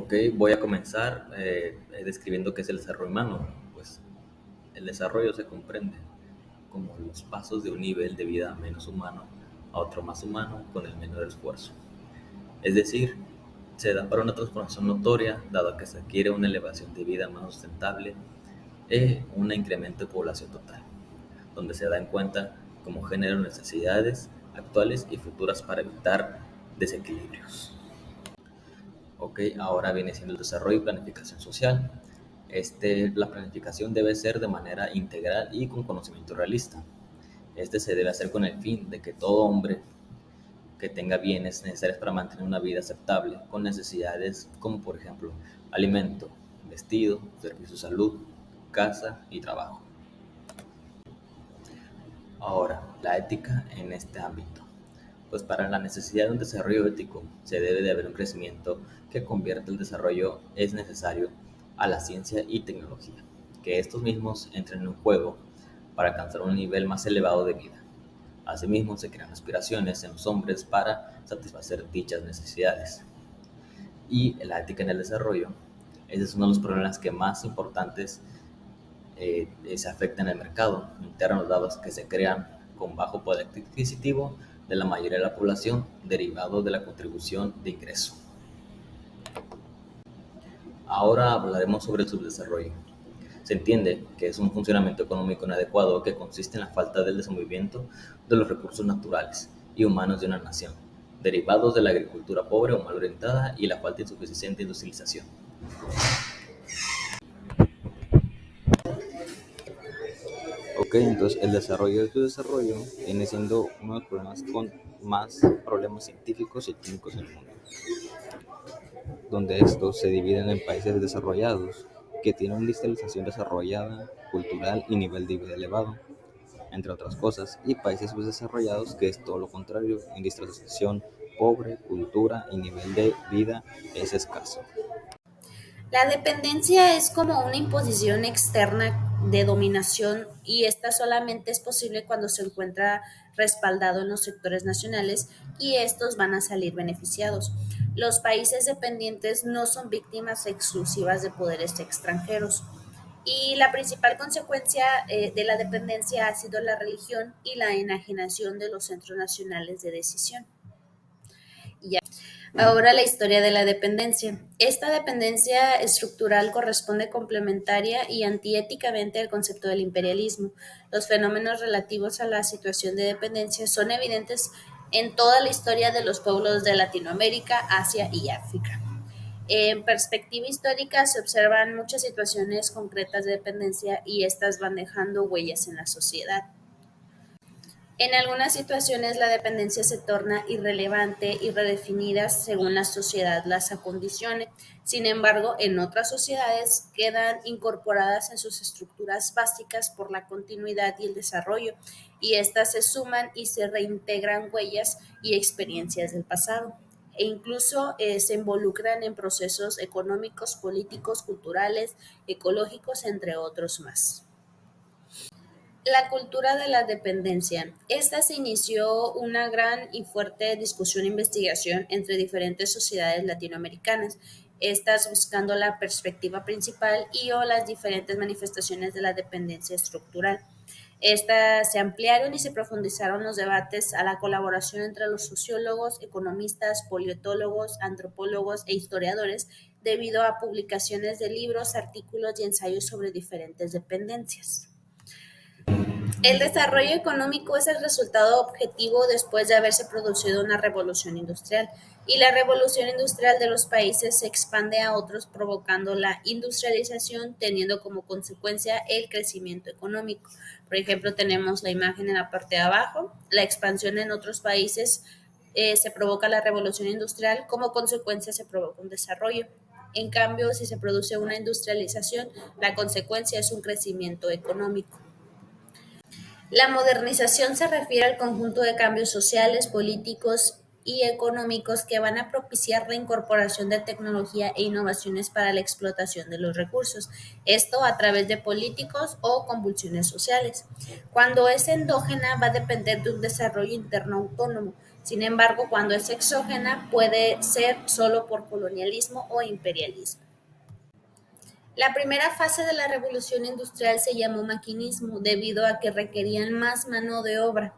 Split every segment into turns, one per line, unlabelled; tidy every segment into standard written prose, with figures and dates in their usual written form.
Ok, voy a comenzar describiendo qué es el desarrollo humano. Pues el desarrollo se comprende como los pasos de un nivel de vida menos humano a otro más humano con el menor esfuerzo. Es decir, se da para una transformación notoria, dado que se adquiere una elevación de vida más sustentable y un incremento de población total, donde se da en cuenta cómo genera necesidades actuales y futuras para evitar desequilibrios. Ok, ahora viene siendo el desarrollo y planificación social. La planificación debe ser de manera integral y con conocimiento realista. Se debe hacer con el fin de que todo hombre que tenga bienes necesarios para mantener una vida aceptable, con necesidades como por ejemplo alimento, vestido, servicio de salud, casa y trabajo. Ahora, la ética en este ámbito. Pues para la necesidad de un desarrollo ético se debe de haber un crecimiento que convierta el desarrollo es necesario a la ciencia y tecnología, que estos mismos entren en un juego para alcanzar un nivel más elevado de vida. Asimismo, se crean aspiraciones en los hombres para satisfacer dichas necesidades. Y la ética en el desarrollo, ese es uno de los problemas que más importantes se afecta en el mercado interno, dados que se crean con bajo poder adquisitivo de la mayoría de la población derivado de la contribución de ingreso. Ahora hablaremos sobre el subdesarrollo. Se entiende que es un funcionamiento económico inadecuado que consiste en la falta del desenvolvimiento de los recursos naturales y humanos de una nación, derivados de la agricultura pobre o mal orientada y la falta de suficiente industrialización. Ok, entonces el desarrollo del subdesarrollo viene siendo uno de los problemas con más problemas científicos y técnicos en el mundo, donde estos se dividen en países desarrollados, que tienen una industrialización desarrollada, cultural y nivel de vida elevado, entre otras cosas, y países subdesarrollados, que es todo lo contrario, industrialización pobre, cultura y nivel de vida es escaso.
La dependencia es como una imposición externa de dominación y esta solamente es posible cuando se encuentra respaldado en los sectores nacionales y estos van a salir beneficiados. Los países dependientes no son víctimas exclusivas de poderes extranjeros y la principal consecuencia de la dependencia ha sido la religión y la enajenación de los centros nacionales de decisión. Ahora la historia de la dependencia. Esta dependencia estructural corresponde complementaria y antiéticamente al concepto del imperialismo. Los fenómenos relativos a la situación de dependencia son evidentes en toda la historia de los pueblos de Latinoamérica, Asia y África. En perspectiva histórica se observan muchas situaciones concretas de dependencia y estas van dejando huellas en la sociedad. En algunas situaciones la dependencia se torna irrelevante y redefinida según la sociedad las acondicione. Sin embargo, en otras sociedades quedan incorporadas en sus estructuras básicas por la continuidad y el desarrollo, y éstas se suman y se reintegran huellas y experiencias del pasado. E incluso se involucran en procesos económicos, políticos, culturales, ecológicos, entre otros más. La cultura de la dependencia. Esta se inició una gran y fuerte discusión e investigación entre diferentes sociedades latinoamericanas, estas buscando la perspectiva principal y o las diferentes manifestaciones de la dependencia estructural. Estas se ampliaron y se profundizaron los debates a la colaboración entre los sociólogos, economistas, polietólogos, antropólogos e historiadores debido a publicaciones de libros, artículos y ensayos sobre diferentes dependencias. El desarrollo económico es el resultado objetivo después de haberse producido una revolución industrial, y la revolución industrial de los países se expande a otros provocando la industrialización, teniendo como consecuencia el crecimiento económico. Por ejemplo, tenemos la imagen en la parte de abajo, la expansión en otros países se provoca la revolución industrial, como consecuencia se provoca un desarrollo. En cambio, si se produce una industrialización, la consecuencia es un crecimiento económico. La modernización se refiere al conjunto de cambios sociales, políticos y económicos que van a propiciar la incorporación de tecnología e innovaciones para la explotación de los recursos, esto a través de políticos o convulsiones sociales. Cuando es endógena va a depender de un desarrollo interno autónomo, Sin embargo, cuando es exógena, puede ser solo por colonialismo o imperialismo. La primera fase de la revolución industrial se llamó maquinismo debido a que requerían más mano de obra.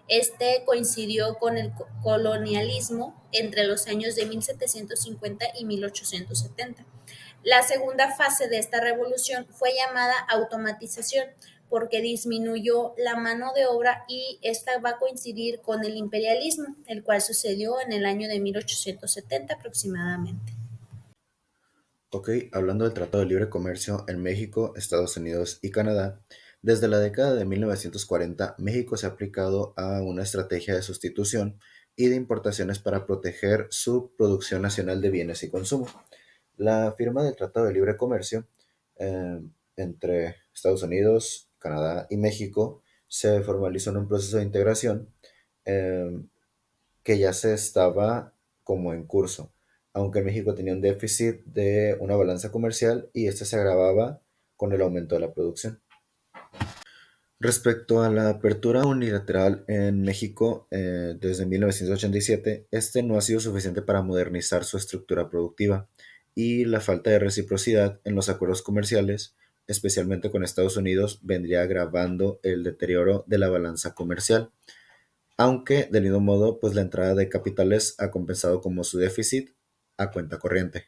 Este coincidió con el colonialismo entre los años de 1750 y 1870. La segunda fase de esta revolución fue llamada automatización porque disminuyó la mano de obra y esta va a coincidir con el imperialismo, el cual sucedió en el año de 1870 aproximadamente.
Ok, hablando del Tratado de Libre Comercio en México, Estados Unidos y Canadá, desde la década de 1940, México se ha aplicado a una estrategia de sustitución y de importaciones para proteger su producción nacional de bienes y consumo. La firma del Tratado de Libre Comercio eh, entre Estados Unidos, Canadá y México se formalizó en un proceso de integración eh, que ya se estaba como en curso, aunque México tenía un déficit de una balanza comercial y este se agravaba con el aumento de la producción. Respecto a la apertura unilateral en México desde 1987, este no ha sido suficiente para modernizar su estructura productiva y la falta de reciprocidad en los acuerdos comerciales, especialmente con Estados Unidos, vendría agravando el deterioro de la balanza comercial, aunque del mismo modo, pues la entrada de capitales ha compensado como su déficit a cuenta corriente.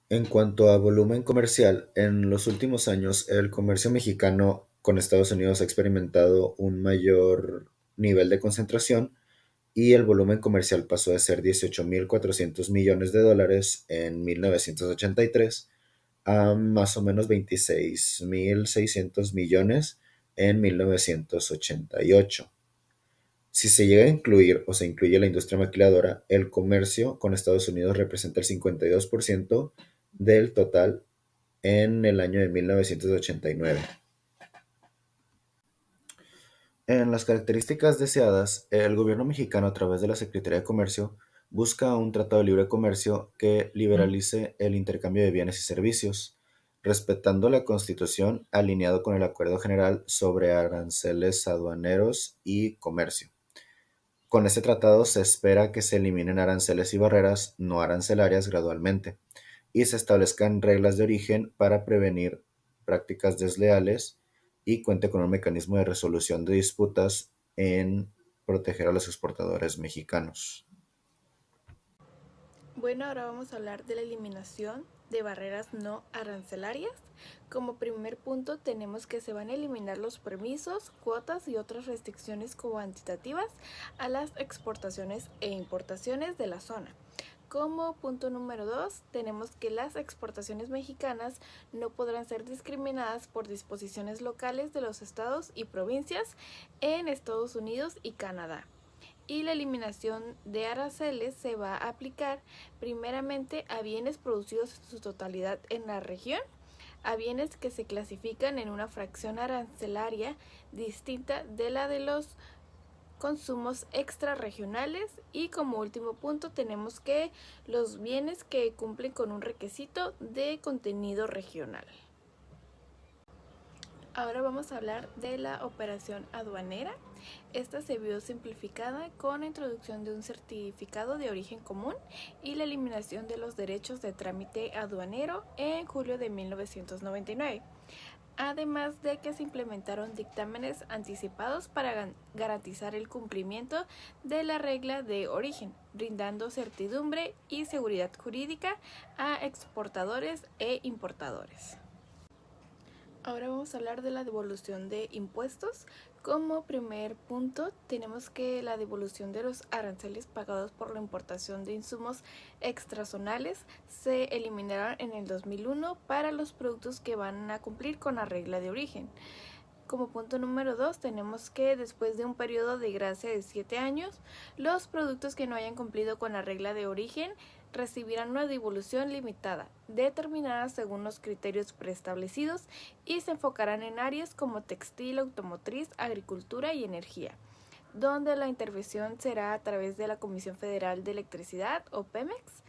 En cuanto a volumen comercial, en los últimos años el comercio mexicano con Estados Unidos ha experimentado un mayor nivel de concentración y el volumen comercial pasó de ser 18.400 millones de dólares en 1983 a más o menos 26.600 millones en 1988. Si se llega a incluir o se incluye la industria maquiladora, el comercio con Estados Unidos representa el 52% del total en el año de 1989. En las características deseadas, el gobierno mexicano a través de la Secretaría de Comercio busca un tratado de libre comercio que liberalice el intercambio de bienes y servicios, respetando la Constitución alineado con el Acuerdo General sobre Aranceles Aduaneros y Comercio. Con este tratado se espera que se eliminen aranceles y barreras no arancelarias gradualmente y se establezcan reglas de origen para prevenir prácticas desleales y cuente con un mecanismo de resolución de disputas en proteger a los exportadores mexicanos.
Bueno, ahora vamos a hablar de la eliminación de barreras no arancelarias. Como primer punto tenemos que se van a eliminar los permisos, cuotas y otras restricciones cuantitativas a las exportaciones e importaciones de la zona. Como punto número 2, tenemos que las exportaciones mexicanas no podrán ser discriminadas por disposiciones locales de los estados y provincias en Estados Unidos y Canadá. Y la eliminación de aranceles se va a aplicar primeramente a bienes producidos en su totalidad en la región, a bienes que se clasifican en una fracción arancelaria distinta de la de los consumos extrarregionales y como último punto tenemos que los bienes que cumplen con un requisito de contenido regional. Ahora vamos a hablar de la operación aduanera. Esta se vio simplificada con la introducción de un certificado de origen común y la eliminación de los derechos de trámite aduanero en julio de 1999. Además de que se implementaron dictámenes anticipados para garantizar el cumplimiento de la regla de origen, brindando certidumbre y seguridad jurídica a exportadores e importadores. Ahora vamos a hablar de la devolución de impuestos. Como primer punto tenemos que la devolución de los aranceles pagados por la importación de insumos extrazonales se eliminaron en el 2001 para los productos que van a cumplir con la regla de origen. Como punto número 2 tenemos que después de un periodo de gracia de 7 años, los productos que no hayan cumplido con la regla de origen recibirán una devolución limitada, determinada según los criterios preestablecidos y se enfocarán en áreas como textil, automotriz, agricultura y energía, donde la intervención será a través de la Comisión Federal de Electricidad o Pemex.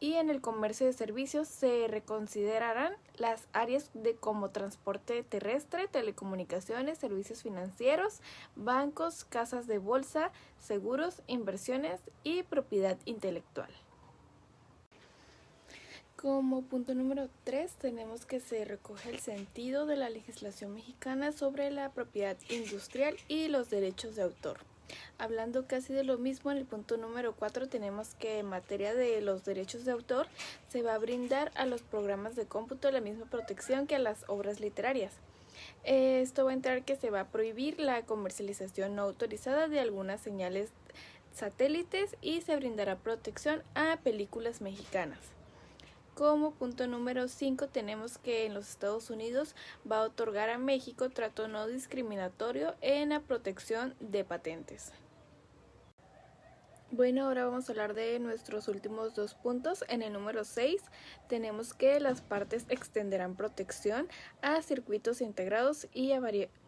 Y en el comercio de servicios se reconsiderarán las áreas de como transporte terrestre, telecomunicaciones, servicios financieros, bancos, casas de bolsa, seguros, inversiones y propiedad intelectual. Como punto número 3 tenemos que se recoge el sentido de la legislación mexicana sobre la propiedad industrial y los derechos de autor. Hablando casi de lo mismo, en el punto número 4 tenemos que en materia de los derechos de autor se va a brindar a los programas de cómputo la misma protección que a las obras literarias. Esto va a entrar que se va a prohibir la comercialización no autorizada de algunas señales satélites y se brindará protección a películas mexicanas. Como punto número 5 tenemos que en los Estados Unidos va a otorgar a México trato no discriminatorio en la protección de patentes. Bueno, ahora vamos a hablar de nuestros últimos 2 puntos. En el número 6 tenemos que las partes extenderán protección a circuitos integrados y a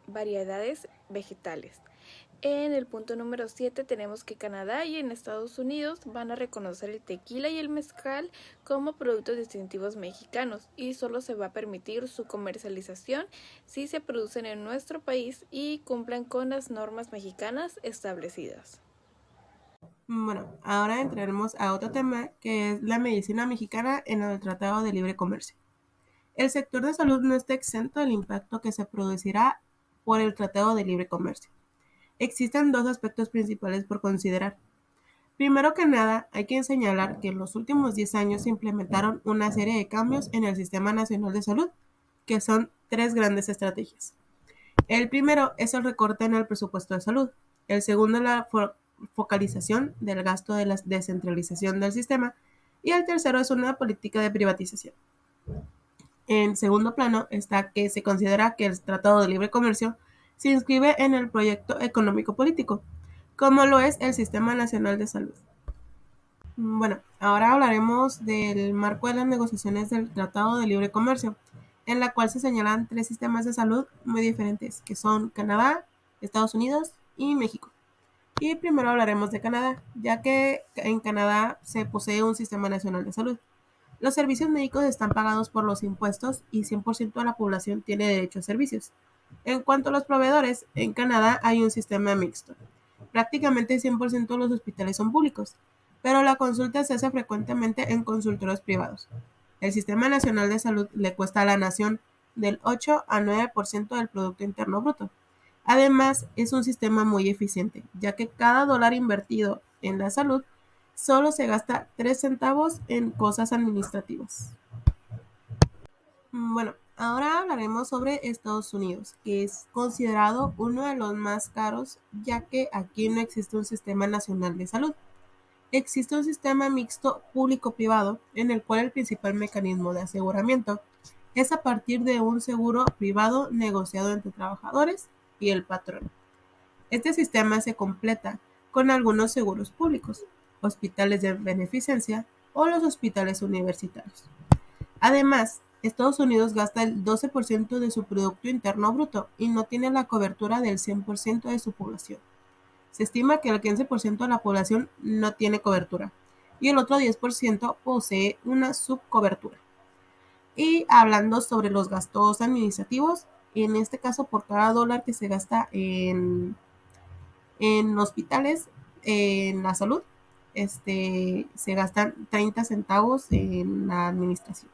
variedades vegetales. En el punto número 7 tenemos que Canadá y en Estados Unidos van a reconocer el tequila y el mezcal como productos distintivos mexicanos y solo se va a permitir su comercialización si se producen en nuestro país y cumplan con las normas mexicanas establecidas.
Bueno, ahora entraremos a otro tema que es la medicina mexicana en el Tratado de Libre Comercio. El sector de salud no está exento del impacto que se producirá por el Tratado de Libre Comercio. Existen 2 aspectos principales por considerar. Primero que nada, hay que señalar que en los últimos 10 años se implementaron una serie de cambios en el Sistema Nacional de Salud, que son 3 grandes estrategias. El primero es el recorte en el presupuesto de salud. El segundo es la focalización del gasto de la descentralización del sistema. Y el tercero es una política de privatización. En segundo plano está que se considera que el Tratado de Libre Comercio se inscribe en el proyecto económico-político, como lo es el Sistema Nacional de Salud. Bueno, ahora hablaremos del marco de las negociaciones del Tratado de Libre Comercio, en la cual se señalan 3 sistemas de salud muy diferentes, que son Canadá, Estados Unidos y México. Y primero hablaremos de Canadá, ya que en Canadá se posee un sistema nacional de salud. Los servicios médicos están pagados por los impuestos y 100% de la población tiene derecho a servicios. En cuanto a los proveedores, en Canadá hay un sistema mixto. Prácticamente 100% de los hospitales son públicos, pero la consulta se hace frecuentemente en consultorios privados. El Sistema Nacional de Salud le cuesta a la nación del 8 a 9% del Producto Interno Bruto. Además, es un sistema muy eficiente, ya que cada dólar invertido en la salud solo se gasta 3 centavos en cosas administrativas. Bueno, ahora hablaremos sobre Estados Unidos, que es considerado uno de los más caros, ya que aquí no existe un sistema nacional de salud. Existe un sistema mixto público-privado, en el cual el principal mecanismo de aseguramiento es a partir de un seguro privado negociado entre trabajadores y el patrón. Este sistema se completa con algunos seguros públicos, hospitales de beneficencia o los hospitales universitarios. Además, Estados Unidos gasta el 12% de su Producto Interno Bruto y no tiene la cobertura del 100% de su población. Se estima que el 15% de la población no tiene cobertura y el otro 10% posee una subcobertura. Y hablando sobre los gastos administrativos, en este caso por cada dólar que se gasta en hospitales, en la salud, se gastan 30 centavos en la administración,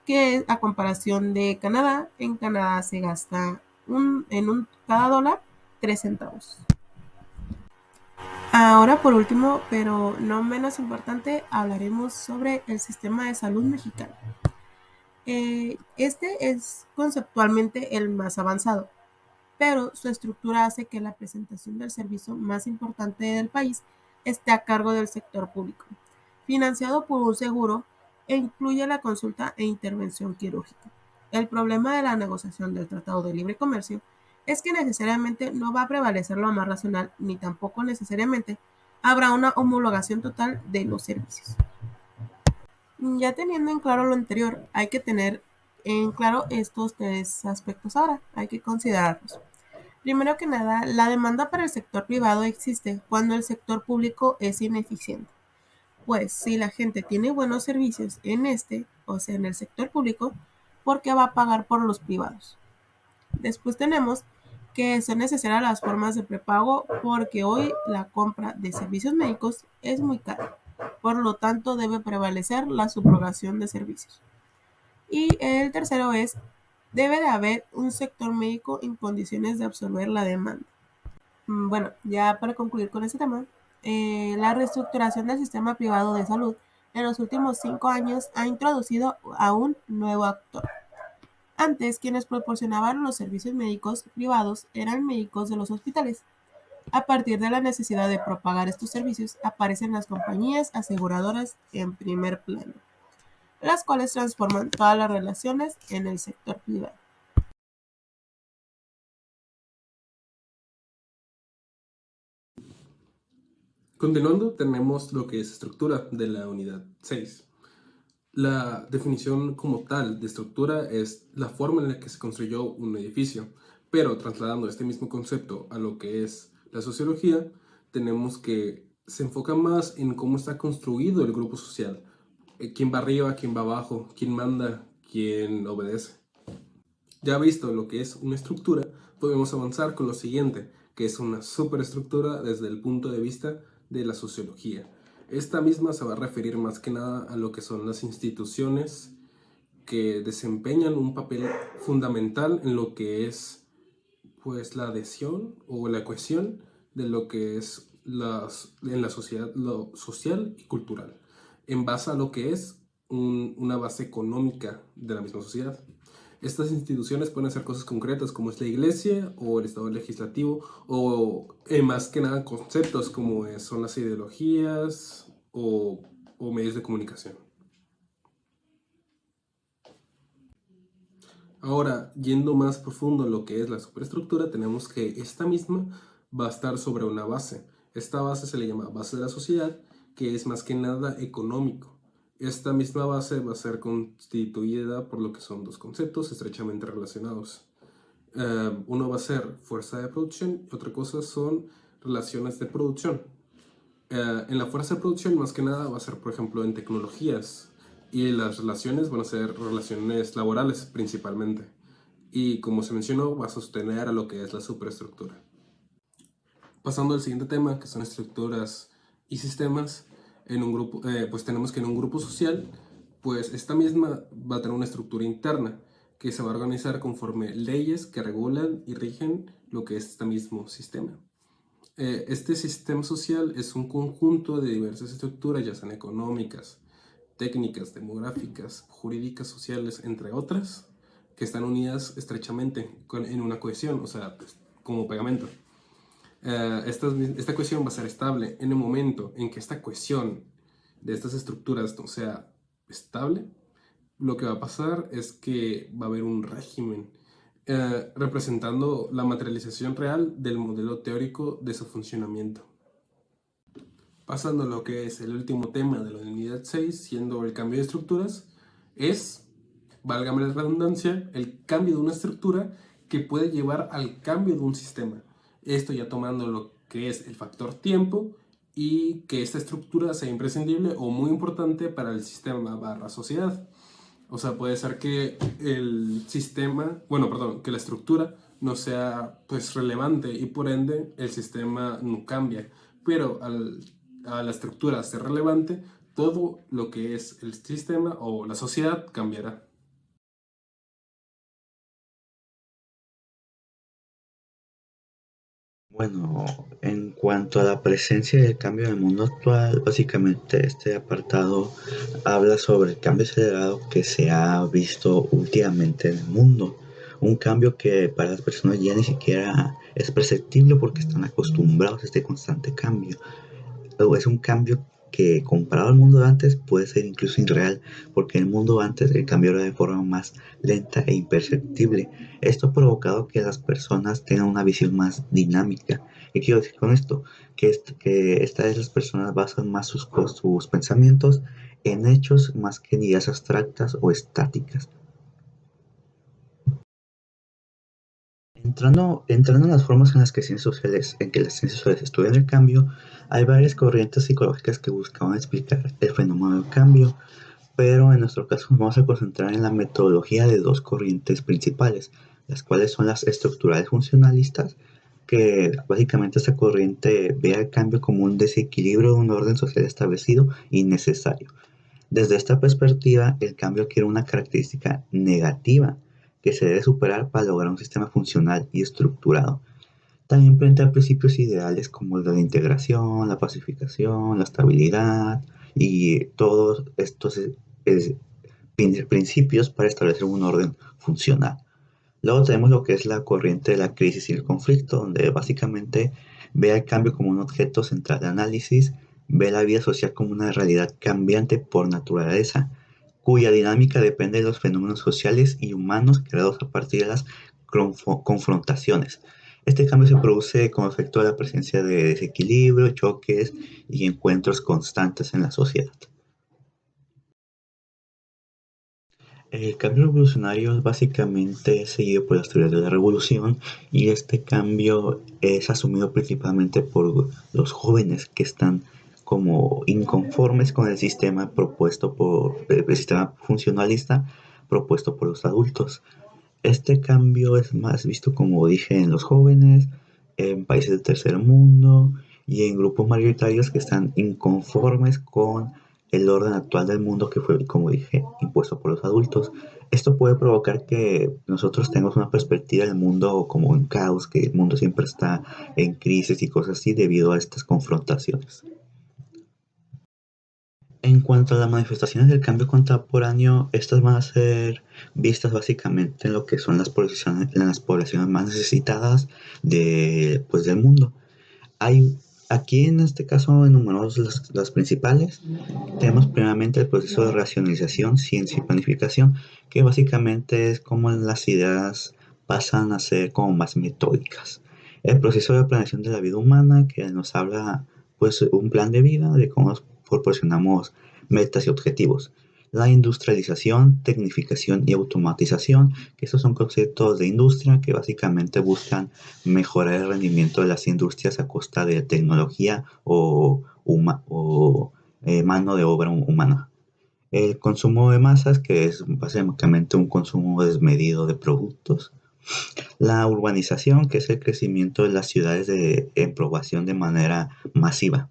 que a comparación de Canadá, en Canadá se gasta cada dólar 3 centavos. Ahora, por último, pero no menos importante, hablaremos sobre el sistema de salud mexicano. Este es conceptualmente el más avanzado, pero su estructura hace que la presentación del servicio más importante del país esté a cargo del sector público, financiado por un seguro e incluye la consulta e intervención quirúrgica. El problema de la negociación del Tratado de Libre Comercio es que necesariamente no va a prevalecer lo más racional, ni tampoco necesariamente habrá una homologación total de los servicios. Ya teniendo en claro lo anterior, hay que tener en claro estos 3 aspectos ahora, hay que considerarlos. Primero que nada, la demanda para el sector privado existe cuando el sector público es ineficiente. Pues si la gente tiene buenos servicios en o sea, en el sector público, ¿por qué va a pagar por los privados? Después tenemos que son necesarias las formas de prepago porque hoy la compra de servicios médicos es muy cara. Por lo tanto, debe prevalecer la subrogación de servicios. Y el tercero es, debe de haber un sector médico en condiciones de absorber la demanda. Bueno, ya para concluir con este tema, la reestructuración del sistema privado de salud en los últimos 5 años ha introducido a un nuevo actor. Antes, quienes proporcionaban los servicios médicos privados eran médicos de los hospitales. A partir de la necesidad de propagar estos servicios, aparecen las compañías aseguradoras en primer plano, las cuales transforman todas las relaciones en el sector privado.
Continuando, tenemos lo que es estructura de la unidad 6. La definición como tal de estructura es la forma en la que se construyó un edificio, pero trasladando este mismo concepto a lo que es la sociología, tenemos que se enfoca más en cómo está construido el grupo social, quién va arriba, quién va abajo, quién manda, quién obedece. Ya visto lo que es una estructura, podemos avanzar con lo siguiente, que es una superestructura desde el punto de vista de la sociología. Esta misma se va a referir más que nada a lo que son las instituciones que desempeñan un papel fundamental en lo que es pues la adhesión o la cohesión de lo que es en la sociedad, lo social y cultural, en base a lo que es una base económica de la misma sociedad. Estas instituciones pueden ser cosas concretas como es la iglesia o el estado legislativo o más que nada conceptos como son las ideologías o medios de comunicación. Ahora, yendo más profundo en lo que es la superestructura, tenemos que esta misma va a estar sobre una base. Esta base se le llama base de la sociedad, que es más que nada económico. Esta misma base va a ser constituida por lo que son dos conceptos estrechamente relacionados. Uno va a ser fuerza de producción y otra cosa son relaciones de producción. En la fuerza de producción más que nada va a ser, por ejemplo, en tecnologías, y las relaciones van a ser relaciones laborales principalmente. Y como se mencionó, va a sostener a lo que es la superestructura. Pasando al siguiente tema, que son estructuras y sistemas, en un grupo, pues tenemos que en un grupo social, pues esta misma va a tener una estructura interna que se va a organizar conforme leyes que regulan y rigen lo que es este mismo sistema. Este sistema social es un conjunto de diversas estructuras, ya sean económicas, técnicas, demográficas, jurídicas, sociales, entre otras, que están unidas estrechamente en una cohesión, o sea, pues, como pegamento. Esta cohesión va a ser estable en el momento en que esta cohesión de estas estructuras no sea estable. Lo que va a pasar es que va a haber un régimen representando la materialización real del modelo teórico de su funcionamiento. Pasando a lo que es el último tema de la unidad 6, siendo el cambio de estructuras, es, válgame la redundancia, el cambio de una estructura que puede llevar al cambio de un sistema. Esto ya tomando lo que es el factor tiempo y que esta estructura sea imprescindible o muy importante para el sistema / sociedad. O sea, puede ser que el sistema, que la estructura no sea pues relevante y por ende el sistema no cambia. Pero a la estructura ser relevante, todo lo que es el sistema o la sociedad cambiará.
Bueno, en cuanto a la presencia del cambio en el mundo actual, básicamente este apartado habla sobre el cambio acelerado que se ha visto últimamente en el mundo. Un cambio que para las personas ya ni siquiera es perceptible porque están acostumbrados a este constante cambio. Es un cambio que comparado al mundo de antes puede ser incluso irreal, porque en el mundo antes el cambio era de forma más lenta e imperceptible. Esto ha provocado que las personas tengan una visión más dinámica. ¿Qué quiero decir con esto? Que esta vez las personas basan más sus pensamientos en hechos más que en ideas abstractas o estáticas. Entrando en las formas en las que las ciencias sociales estudian el cambio, hay varias corrientes psicológicas que buscaban explicar el fenómeno del cambio, pero en nuestro caso nos vamos a concentrar en la metodología de dos corrientes principales, las cuales son las estructurales funcionalistas, que básicamente esta corriente ve al cambio como un desequilibrio de un orden social establecido y necesario. Desde esta perspectiva, el cambio adquiere una característica negativa que se debe superar para lograr un sistema funcional y estructurado. También plantea principios ideales como el de la integración, la pacificación, la estabilidad y todos estos principios para establecer un orden funcional. Luego tenemos lo que es la corriente de la crisis y el conflicto, donde básicamente ve el cambio como un objeto central de análisis, ve la vida social como una realidad cambiante por naturaleza, cuya dinámica depende de los fenómenos sociales y humanos creados a partir de las confrontaciones. Este cambio se produce como efecto de la presencia de desequilibrio, choques y encuentros constantes en la sociedad. El cambio revolucionario es básicamente seguido por las teorías de la revolución, y este cambio es asumido principalmente por los jóvenes que están como inconformes con el sistema el sistema funcionalista propuesto por los adultos. Este cambio es más visto, como dije, en los jóvenes, en países del tercer mundo y en grupos mayoritarios que están inconformes con el orden actual del mundo que fue, como dije, impuesto por los adultos. Esto puede provocar que nosotros tengamos una perspectiva del mundo como un caos, que el mundo siempre está en crisis y cosas así debido a estas confrontaciones. En cuanto a las manifestaciones del cambio contemporáneo, estas van a ser vistas básicamente en lo que son en las poblaciones más necesitadas del mundo. Aquí en este caso enumeramos las principales. Tenemos primeramente el proceso de racionalización, ciencia y planificación, que básicamente es como las ideas pasan a ser como más metódicas. El proceso de planeación de la vida humana, que nos habla pues un plan de vida, de cómo proporcionamos metas y objetivos. La industrialización, tecnificación y automatización, que estos son conceptos de industria que básicamente buscan mejorar el rendimiento de las industrias a costa de tecnología o mano de obra humana. El consumo de masas, que es básicamente un consumo desmedido de productos. La urbanización, que es el crecimiento de las ciudades en población de manera masiva.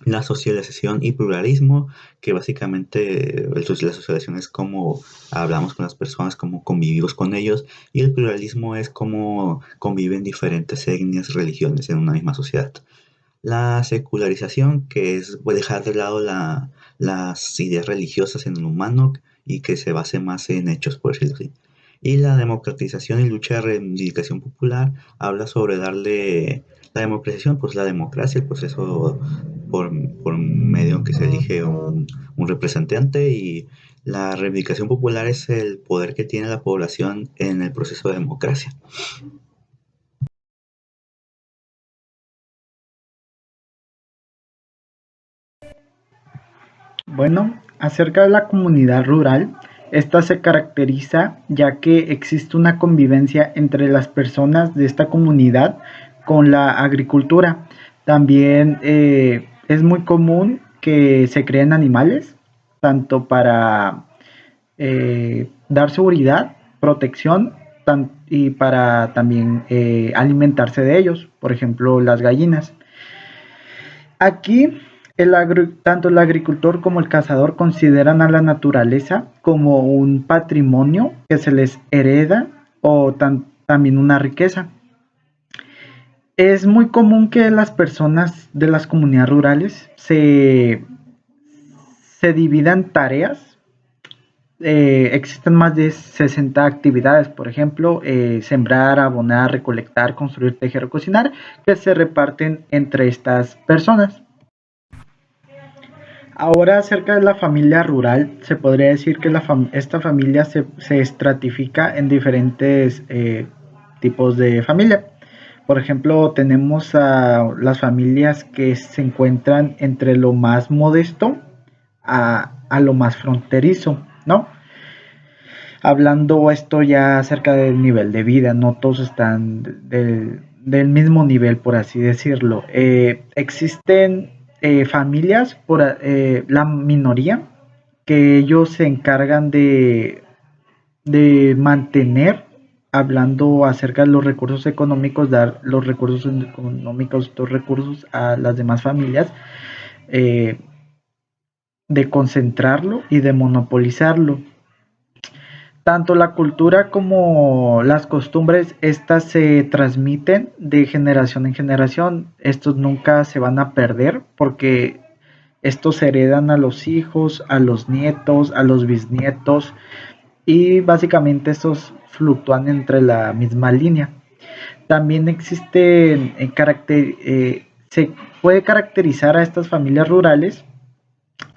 La socialización y pluralismo, que básicamente la socialización es cómo hablamos con las personas, cómo convivimos con ellos, y el pluralismo es cómo conviven diferentes etnias, religiones en una misma sociedad. La secularización, que es dejar de lado las ideas religiosas en el humano y que se base más en hechos, por decirlo así. Y la democratización y lucha de reivindicación popular habla sobre darle la democratización, pues la democracia, el proceso por medio en que se elige un representante, y la reivindicación popular es el poder que tiene la población en el proceso de democracia.
Bueno, acerca de la comunidad rural, esta se caracteriza ya que existe una convivencia entre las personas de esta comunidad con la agricultura. También es muy común que se creen animales, tanto para dar seguridad, protección y para también alimentarse de ellos, por ejemplo las gallinas. Aquí tanto el agricultor como el cazador consideran a la naturaleza como un patrimonio que se les hereda o también una riqueza. Es muy común que las personas de las comunidades rurales se dividan tareas. Existen más de 60 actividades, por ejemplo, sembrar, abonar, recolectar, construir, tejer o cocinar, que se reparten entre estas personas. Ahora, acerca de la familia rural, se podría decir que esta familia se estratifica en diferentes tipos de familia. Por ejemplo, tenemos a las familias que se encuentran entre lo más modesto a lo más fronterizo, ¿no? Hablando esto ya acerca del nivel de vida, no todos están del mismo nivel, por así decirlo. Existen familias, la minoría, que ellos se encargan de mantener, hablando acerca de los recursos económicos, dar los recursos económicos, estos recursos a las demás familias, eh, de concentrarlo y de monopolizarlo. Tanto la cultura como las costumbres, estas se transmiten de generación en generación. Estos nunca se van a perder porque estos se heredan a los hijos, a los nietos, a los bisnietos y básicamente estos fluctúan entre la misma línea. También existen se puede caracterizar a estas familias rurales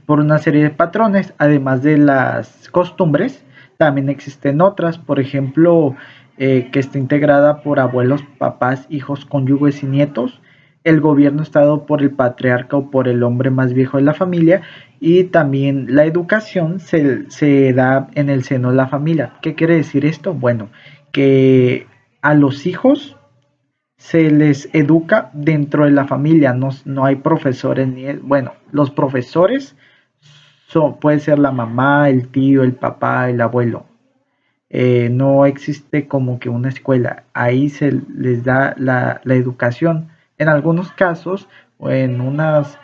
por una serie de patrones, además de las costumbres. También existen otras, por ejemplo, que está integrada por abuelos, papás, hijos, cónyuges y nietos. El gobierno está dado por el patriarca o por el hombre más viejo de la familia, y también la educación se da en el seno de la familia. ¿Qué quiere decir esto? Bueno, que a los hijos se les educa dentro de la familia, no hay profesores bueno, los profesores puede ser la mamá, el tío, el papá, el abuelo. No existe como que una escuela, ahí se les da la educación. En algunos casos o en unos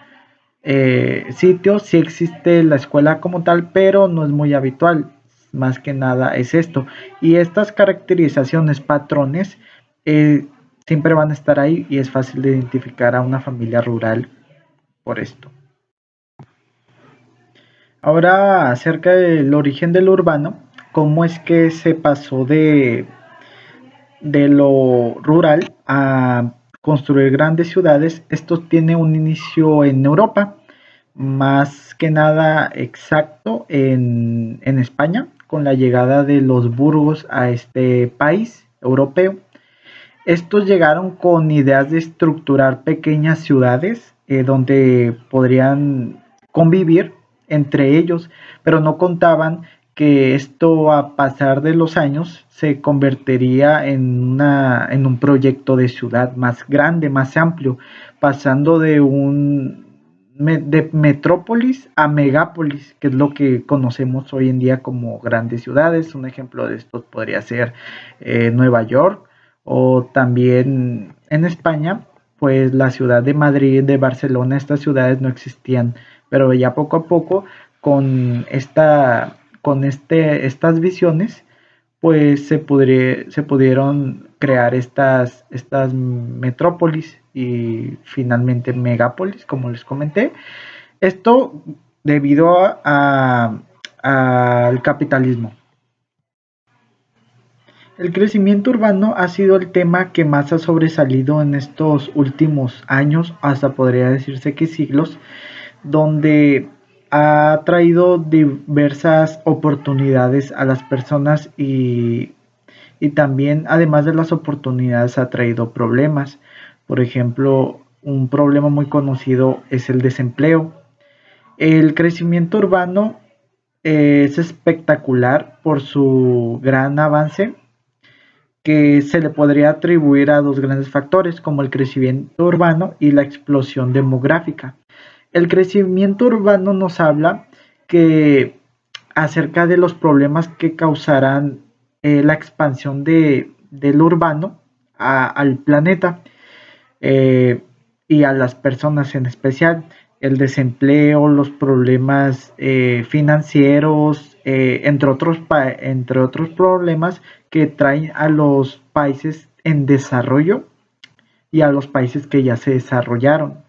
sitios sí existe la escuela como tal, pero no es muy habitual. Más que nada es esto. Y estas caracterizaciones, patrones, siempre van a estar ahí y es fácil de identificar a una familia rural por esto. Ahora acerca del origen del urbano, cómo es que se pasó de lo rural a construir grandes ciudades. Esto tiene un inicio en Europa, más que nada exacto en España, con la llegada de los burgos a este país europeo. Estos llegaron con ideas de estructurar pequeñas ciudades donde podrían convivir entre ellos, pero no contaban que esto a pasar de los años se convertiría en un proyecto de ciudad más grande, más amplio, pasando de metrópolis a megápolis, que es lo que conocemos hoy en día como grandes ciudades. Un ejemplo de esto podría ser Nueva York, o también en España, pues la ciudad de Madrid, de Barcelona. Estas ciudades no existían, pero ya poco a poco con estas visiones, pues se pudieron crear estas metrópolis y finalmente megápolis, como les comenté. Esto debido al capitalismo. El crecimiento urbano ha sido el tema que más ha sobresalido en estos últimos años, hasta podría decirse que siglos, donde ha traído diversas oportunidades a las personas y también, además de las oportunidades, ha traído problemas. Por ejemplo, un problema muy conocido es el desempleo. El crecimiento urbano es espectacular por su gran avance, que se le podría atribuir a dos grandes factores, como el crecimiento urbano y la explosión demográfica. El crecimiento urbano nos habla que acerca de los problemas que causarán la expansión del urbano al planeta, y a las personas en especial. El desempleo, los problemas financieros, entre otros problemas que traen a los países en desarrollo y a los países que ya se desarrollaron.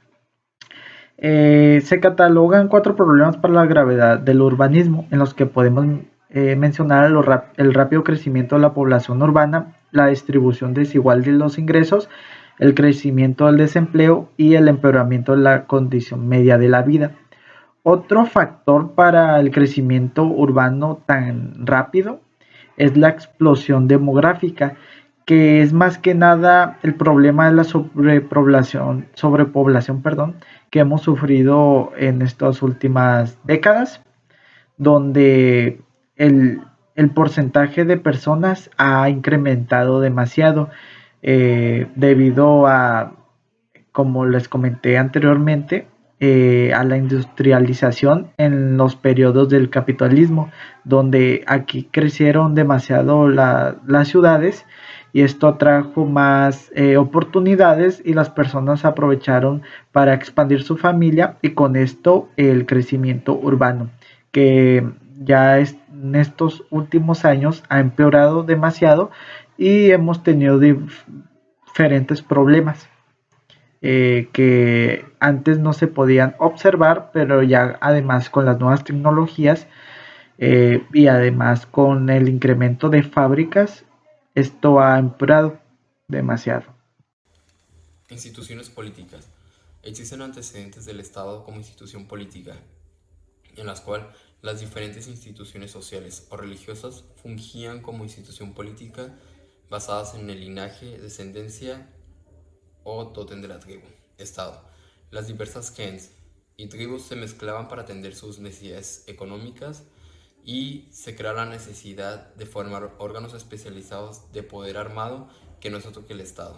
Se catalogan 4 problemas para la gravedad del urbanismo, en los que podemos mencionar el rápido crecimiento de la población urbana, la distribución desigual de los ingresos, el crecimiento del desempleo y el empeoramiento de la condición media de la vida. Otro factor para el crecimiento urbano tan rápido es la explosión demográfica, que es más que nada el problema de la sobrepoblación, que hemos sufrido en estas últimas décadas, donde el el porcentaje de personas ha incrementado demasiado debido a, como les comenté anteriormente, a la industrialización en los periodos del capitalismo, donde aquí crecieron demasiado las ciudades y esto trajo más oportunidades y las personas aprovecharon para expandir su familia y con esto el crecimiento urbano, que en estos últimos años ha empeorado demasiado y hemos tenido diferentes problemas que antes no se podían observar, pero ya además con las nuevas tecnologías y además con el incremento de fábricas, esto ha empeorado demasiado.
Instituciones políticas. Existen antecedentes del Estado como institución política, en las cuales las diferentes instituciones sociales o religiosas fungían como institución política basadas en el linaje, descendencia o tótem de la tribu, Estado. Las diversas gens y tribus se mezclaban para atender sus necesidades económicas y se creó la necesidad de formar órganos especializados de poder armado que no es otro que el Estado.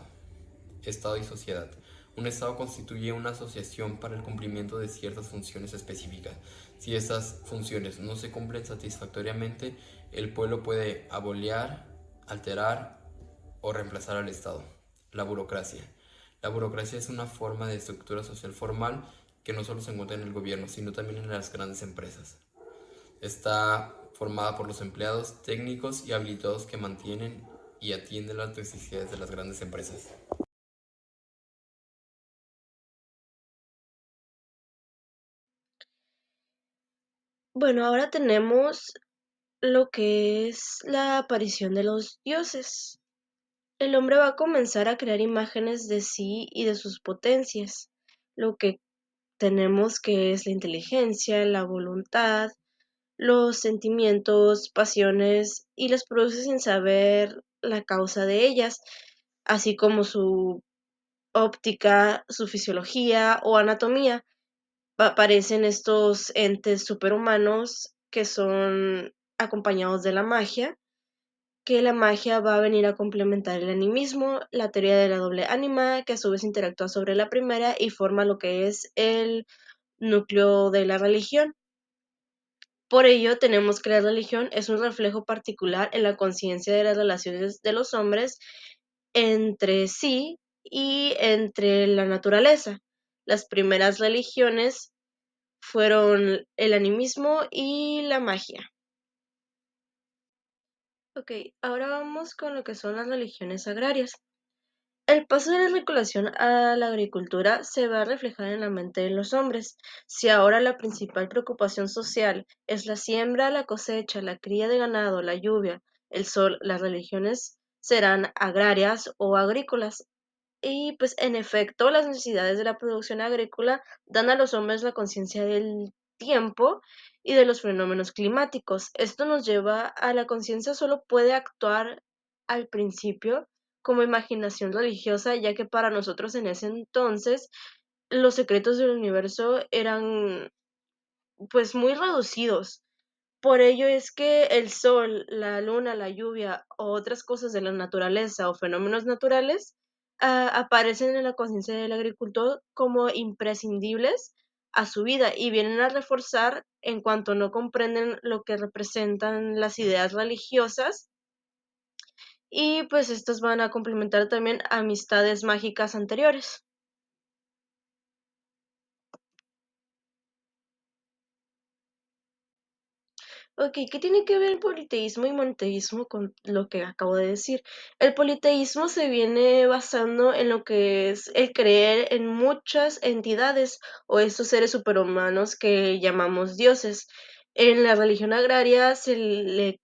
Estado y sociedad. Un Estado constituye una asociación para el cumplimiento de ciertas funciones específicas. Si estas funciones no se cumplen satisfactoriamente, el pueblo puede abolir, alterar o reemplazar al Estado. La burocracia. La burocracia es una forma de estructura social formal que no solo se encuentra en el gobierno, sino también en las grandes empresas. Está formada por los empleados técnicos y habilitados que mantienen y atienden las necesidades de las grandes empresas.
Bueno, ahora tenemos lo que es la aparición de los dioses. El hombre va a comenzar a crear imágenes de sí y de sus potencias, lo que tenemos que es la inteligencia, la voluntad, los sentimientos, pasiones, y las produce sin saber la causa de ellas, así como su óptica, su fisiología o anatomía. Aparecen estos entes superhumanos que son acompañados de la magia, que la magia va a venir a complementar el animismo, la teoría de la doble ánima, que a su vez interactúa sobre la primera y forma lo que es el núcleo de la religión. Por ello, tenemos que la religión es un reflejo particular en la conciencia de las relaciones de los hombres entre sí y entre la naturaleza. Las primeras religiones fueron el animismo y la magia. Ok, ahora vamos con lo que son las religiones agrarias. El paso de la regulación a la agricultura se va a reflejar en la mente de los hombres. Si ahora la principal preocupación social es la siembra, la cosecha, la cría de ganado, la lluvia, el sol, las religiones serán agrarias o agrícolas. Y pues en efecto, las necesidades de la producción agrícola dan a los hombres la conciencia del tiempo y de los fenómenos climáticos. Esto nos lleva a la conciencia solo puede actuar al principio como imaginación religiosa, ya que para nosotros en ese entonces los secretos del universo eran pues muy reducidos. Por ello es que el sol, la luna, la lluvia o otras cosas de la naturaleza o fenómenos naturales aparecen en la conciencia del agricultor como imprescindibles a su vida y vienen a reforzar en cuanto no comprenden lo que representan las ideas religiosas y pues estas van a complementar también amistades mágicas anteriores. Ok, ¿qué tiene que ver el politeísmo y monoteísmo con lo que acabo de decir? El politeísmo se viene basando en lo que es el creer en muchas entidades o estos seres superhumanos que llamamos dioses. En la religión agraria se le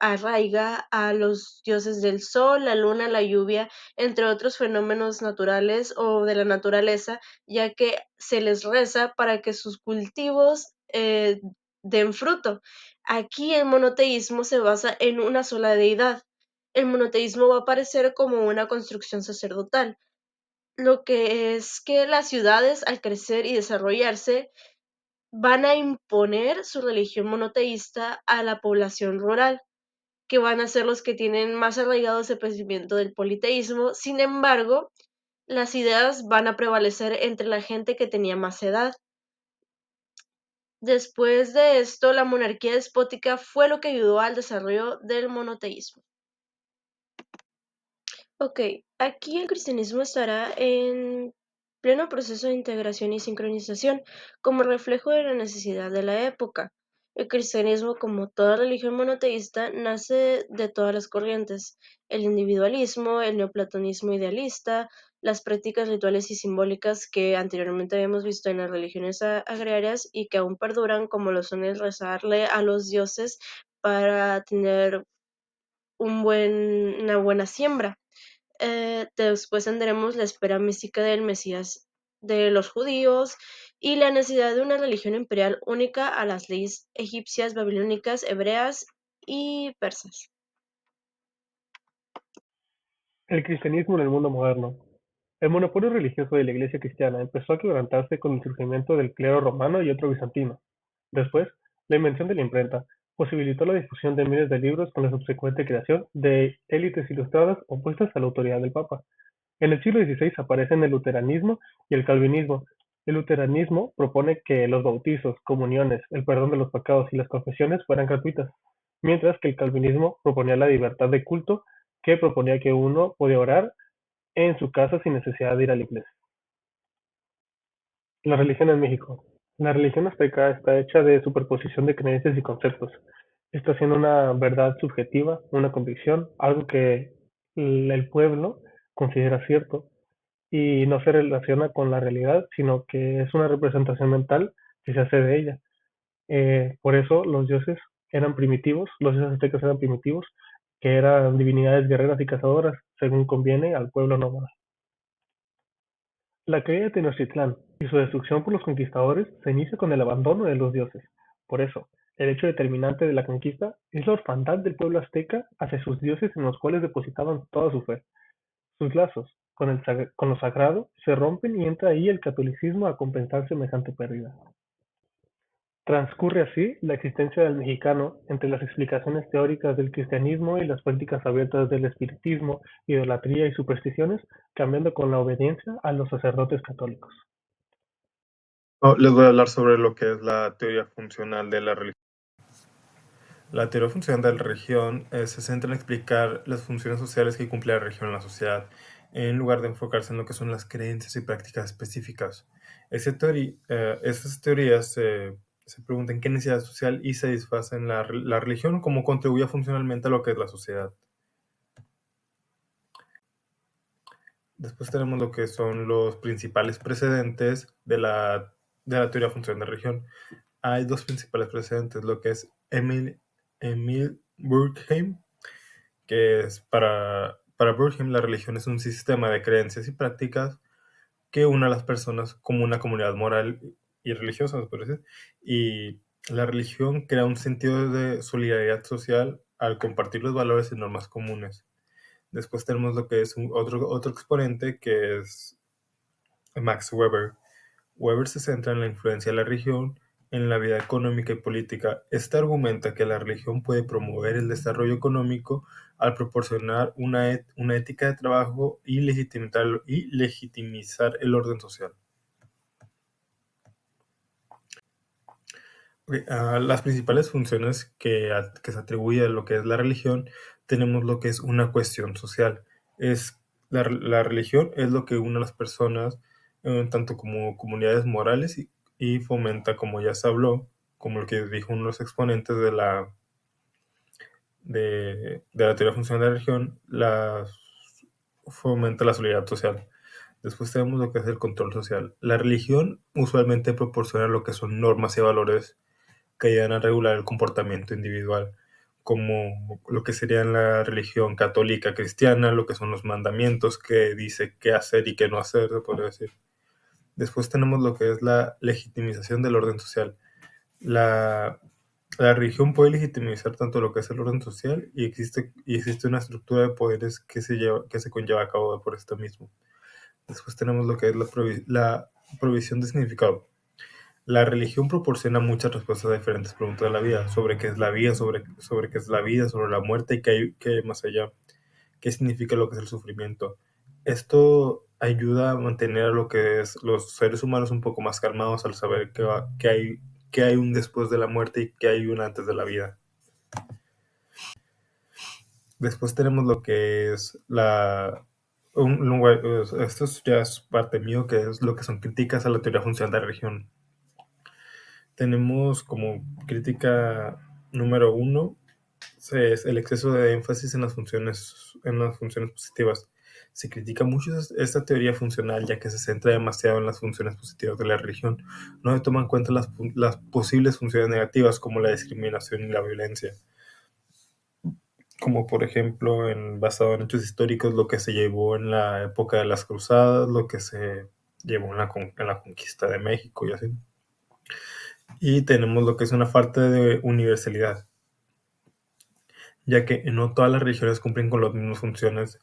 arraiga a los dioses del sol, la luna, la lluvia, entre otros fenómenos naturales o de la naturaleza, ya que se les reza para que sus cultivos den fruto. Aquí el monoteísmo se basa en una sola deidad. El monoteísmo va a aparecer como una construcción sacerdotal, lo que es que las ciudades al crecer y desarrollarse van a imponer su religión monoteísta a la población rural.
que van a ser los que tienen más arraigado ese pensamiento del politeísmo. Sin embargo, las ideas van a prevalecer entre la gente que tenía más edad. Después de esto, la monarquía despótica fue lo que ayudó al desarrollo del monoteísmo. Ok, aquí el cristianismo estará en pleno proceso de integración y sincronización como reflejo de la necesidad de la época. El cristianismo, como toda religión monoteísta, nace de todas las corrientes: el individualismo, el neoplatonismo idealista, las prácticas rituales y simbólicas que anteriormente habíamos visto en las religiones agrarias y que aún perduran, como lo son el rezarle a los dioses para tener una buena siembra. Después tendremos la espera mística del Mesías de los judíos y la necesidad de una religión imperial única a las leyes egipcias, babilónicas, hebreas y persas.
El cristianismo en el mundo moderno. El monopolio religioso de la Iglesia cristiana empezó a quebrantarse con el surgimiento del clero romano y otro bizantino. Después, la invención de la imprenta posibilitó la difusión de miles de libros con la subsecuente creación de élites ilustradas opuestas a la autoridad del Papa. En el siglo XVI aparecen el luteranismo y el calvinismo. El luteranismo propone que los bautizos, comuniones, el perdón de los pecados y las confesiones fueran gratuitas, mientras que el calvinismo proponía la libertad de culto, que proponía que uno podía orar en su casa sin necesidad de ir a la iglesia. La religión en México. La religión azteca está hecha de superposición de creencias y conceptos. Está siendo una verdad subjetiva, una convicción, algo que el pueblo considera cierto y no se relaciona con la realidad, sino que es una representación mental que se hace de ella. Por eso los dioses eran primitivos, los dioses aztecas eran primitivos, que eran divinidades guerreras y cazadoras, según conviene al pueblo nómada. La caída de Tenochtitlán y su destrucción por los conquistadores se inicia con el abandono de los dioses. Por eso, el hecho determinante de la conquista es la orfandad del pueblo azteca hacia sus dioses en los cuales depositaban toda su fe. Sus lazos con lo sagrado se rompen y entra ahí el catolicismo a compensar semejante pérdida. Transcurre así la existencia del mexicano entre las explicaciones teóricas del cristianismo y las prácticas abiertas del espiritismo, idolatría y supersticiones, cambiando con la obediencia a los sacerdotes católicos.
Les voy a hablar sobre lo que es la teoría funcional de la religión. La teoría funcional de la religión se centra en explicar las funciones sociales que cumple la religión en la sociedad, en lugar de enfocarse en lo que son las creencias y prácticas específicas. Estas teorías se preguntan qué necesidad social y satisfacen la religión, cómo contribuye funcionalmente a lo que es la sociedad. Después tenemos lo que son los principales precedentes de la teoría funcional de la religión. Hay dos principales precedentes, lo que es Emil Durkheim, que es para Durkheim la religión es un sistema de creencias y prácticas que une a las personas como una comunidad moral y religiosa, se puede decir, y la religión crea un sentido de solidaridad social al compartir los valores y normas comunes. Después tenemos lo que es otro exponente, que es Max Weber. Weber se centra en la influencia de la religión en la vida económica y política. Este argumenta que la religión puede promover el desarrollo económico al proporcionar una ética de trabajo y legitimizar el orden social. Las principales funciones que se atribuye a lo que es la religión, tenemos lo que es una cuestión social. La religión es lo que une a las personas, tanto como comunidades morales y fomenta, como ya se habló, como lo que dijo uno de los exponentes de la teoría funcional de la religión, fomenta la solidaridad social. Después tenemos lo que es el control social. La religión usualmente proporciona lo que son normas y valores que ayudan a regular el comportamiento individual, como lo que sería en la religión católica cristiana, lo que son los mandamientos que dice qué hacer y qué no hacer, se podría decir. Después tenemos lo que es la legitimización del orden social. La religión puede legitimizar tanto lo que es el orden social y existe una estructura de poderes que se conlleva a cabo por esto mismo. Después tenemos lo que es la provisión de significado. La religión proporciona muchas respuestas a diferentes preguntas de la vida, sobre qué es la vida, sobre qué es la vida, sobre la muerte y qué hay más allá, qué significa lo que es el sufrimiento. Esto ayuda a mantener a lo que es los seres humanos un poco más calmados al saber que hay un después de la muerte y que hay un antes de la vida. Después tenemos lo que es esto ya es parte mío, que es lo que son críticas a la teoría funcional de la religión. Tenemos como crítica número 1 es el exceso de énfasis en las funciones positivas. Se critica mucho esta teoría funcional, ya que se centra demasiado en las funciones positivas de la religión. No se toman en cuenta las posibles funciones negativas, como la discriminación y la violencia. Como por ejemplo, basado en hechos históricos, lo que se llevó en la época de las cruzadas, lo que se llevó en la conquista de México y así. Y tenemos lo que es una falta de universalidad, ya que no todas las religiones cumplen con las mismas funciones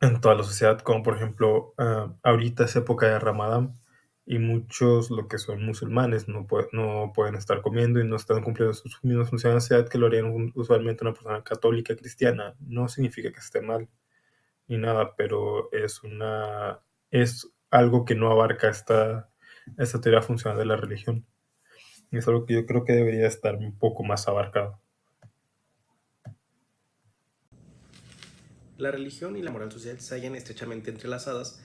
en toda la sociedad, como por ejemplo, ahorita es época de Ramadán y muchos, lo que son musulmanes, no pueden estar comiendo y no están cumpliendo sus mismas funciones en la sociedad que lo harían usualmente una persona católica cristiana. No significa que esté mal ni nada, pero es algo que no abarca esta teoría funcional de la religión. Y es algo que yo creo que debería estar un poco más abarcado.
La religión y la moral social se hallan estrechamente entrelazadas.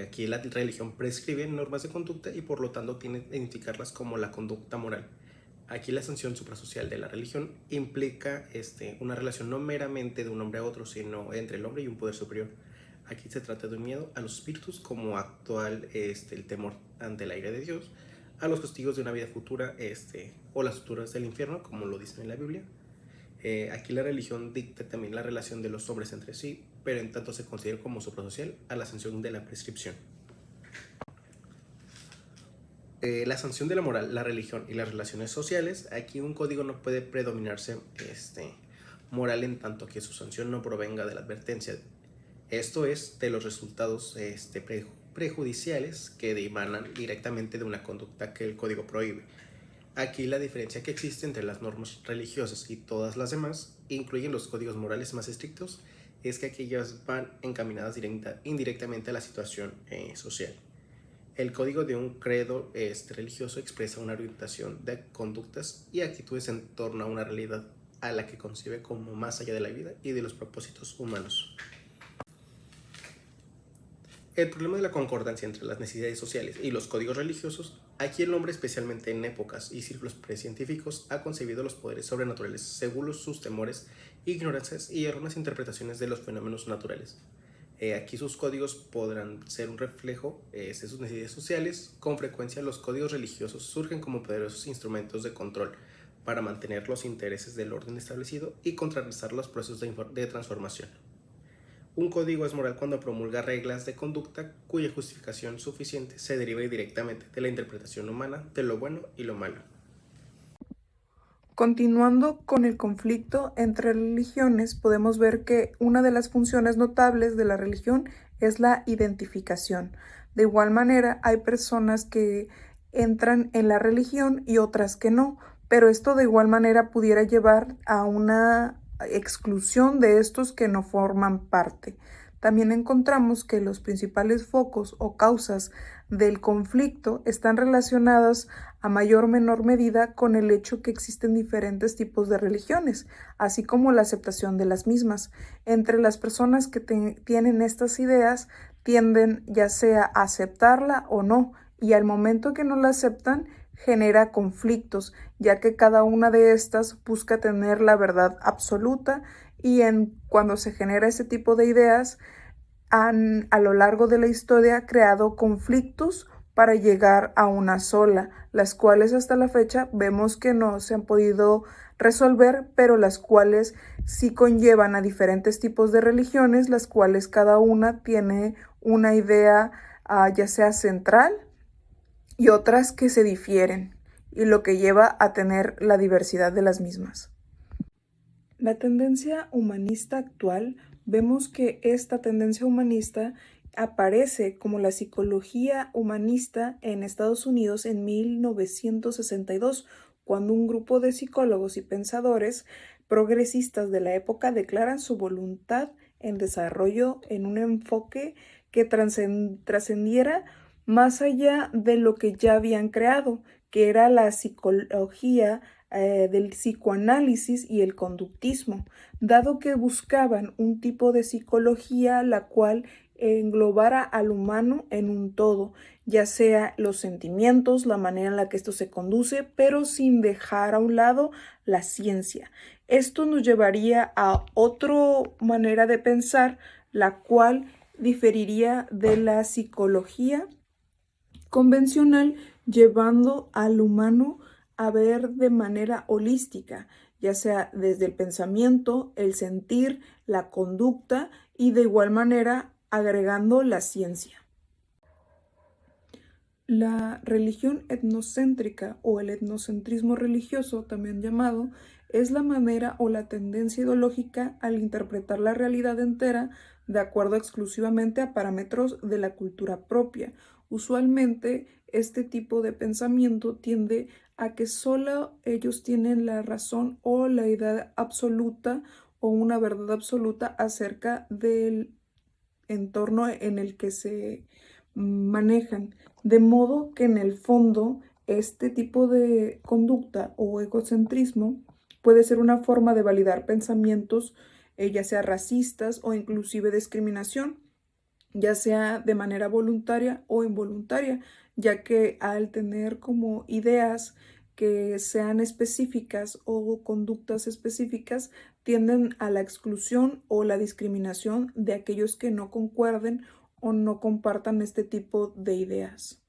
Aquí la religión prescribe normas de conducta y por lo tanto tiene que identificarlas como la conducta moral. Aquí la sanción suprasocial de la religión implica una relación no meramente de un hombre a otro, sino entre el hombre y un poder superior. Aquí se trata de un miedo a los espíritus como actual el temor ante la ira de Dios, a los castigos de una vida futura o las torturas del infierno, como lo dice en la Biblia. Aquí la religión dicta también la relación de los hombres entre sí, pero en tanto se considera como suprasocial a la sanción de la prescripción. La sanción de la moral, la religión y las relaciones sociales, aquí un código no puede predominarse moral en tanto que su sanción no provenga de la advertencia. Esto es de los resultados prejudiciales que emanan directamente de una conducta que el código prohíbe. Aquí la diferencia que existe entre las normas religiosas y todas las demás, incluyen los códigos morales más estrictos, es que aquellas van encaminadas indirectamente a la situación social. El código de un credo religioso expresa una orientación de conductas y actitudes en torno a una realidad a la que concibe como más allá de la vida y de los propósitos humanos. El problema de la concordancia entre las necesidades sociales y los códigos religiosos, aquí el hombre, especialmente en épocas y círculos precientíficos, ha concebido los poderes sobrenaturales según sus temores, ignorancias y erróneas interpretaciones de los fenómenos naturales. Aquí sus códigos podrán ser un reflejo de sus necesidades sociales. Con frecuencia los códigos religiosos surgen como poderosos instrumentos de control para mantener los intereses del orden establecido y contrarrestar los procesos de transformación. Un código es moral cuando promulga reglas de conducta cuya justificación suficiente se deriva directamente de la interpretación humana de lo bueno y lo malo.
Continuando con el conflicto entre religiones, podemos ver que una de las funciones notables de la religión es la identificación. De igual manera, hay personas que entran en la religión y otras que no, pero esto de igual manera pudiera llevar a una exclusión de estos que no forman parte. También encontramos que los principales focos o causas del conflicto están relacionadas a mayor o menor medida con el hecho que existen diferentes tipos de religiones, así como la aceptación de las mismas. Entre las personas que tienen estas ideas tienden ya sea a aceptarla o no, y al momento que no la aceptan, genera conflictos, ya que cada una de estas busca tener la verdad absoluta y cuando se genera ese tipo de ideas, han a lo largo de la historia creado conflictos para llegar a una sola, las cuales hasta la fecha vemos que no se han podido resolver, pero las cuales sí conllevan a diferentes tipos de religiones, las cuales cada una tiene una idea ya sea central y otras que se difieren, y lo que lleva a tener la diversidad de las mismas. La tendencia humanista actual, vemos que esta tendencia humanista aparece como la psicología humanista en Estados Unidos en 1962, cuando un grupo de psicólogos y pensadores progresistas de la época declaran su voluntad en desarrollo en un enfoque que trascendiera más allá de lo que ya habían creado, que era la psicología del psicoanálisis y el conductismo, dado que buscaban un tipo de psicología la cual englobara al humano en un todo, ya sea los sentimientos, la manera en la que esto se conduce, pero sin dejar a un lado la ciencia. Esto nos llevaría a otra manera de pensar, la cual diferiría de la psicología convencional, llevando al humano a ver de manera holística, ya sea desde el pensamiento, el sentir, la conducta y de igual manera agregando la ciencia. La religión etnocéntrica o el etnocentrismo religioso, también llamado, es la manera o la tendencia ideológica al interpretar la realidad entera de acuerdo exclusivamente a parámetros de la cultura propia. Usualmente, este tipo de pensamiento tiende a que solo ellos tienen la razón o la idea absoluta o una verdad absoluta acerca del entorno en el que se manejan, de modo que en el fondo este tipo de conducta o egocentrismo puede ser una forma de validar pensamientos, ya sea racistas o inclusive discriminación, ya sea de manera voluntaria o involuntaria, ya que al tener como ideas que sean específicas o conductas específicas, tienden a la exclusión o la discriminación de aquellos que no concuerden o no compartan este tipo de ideas.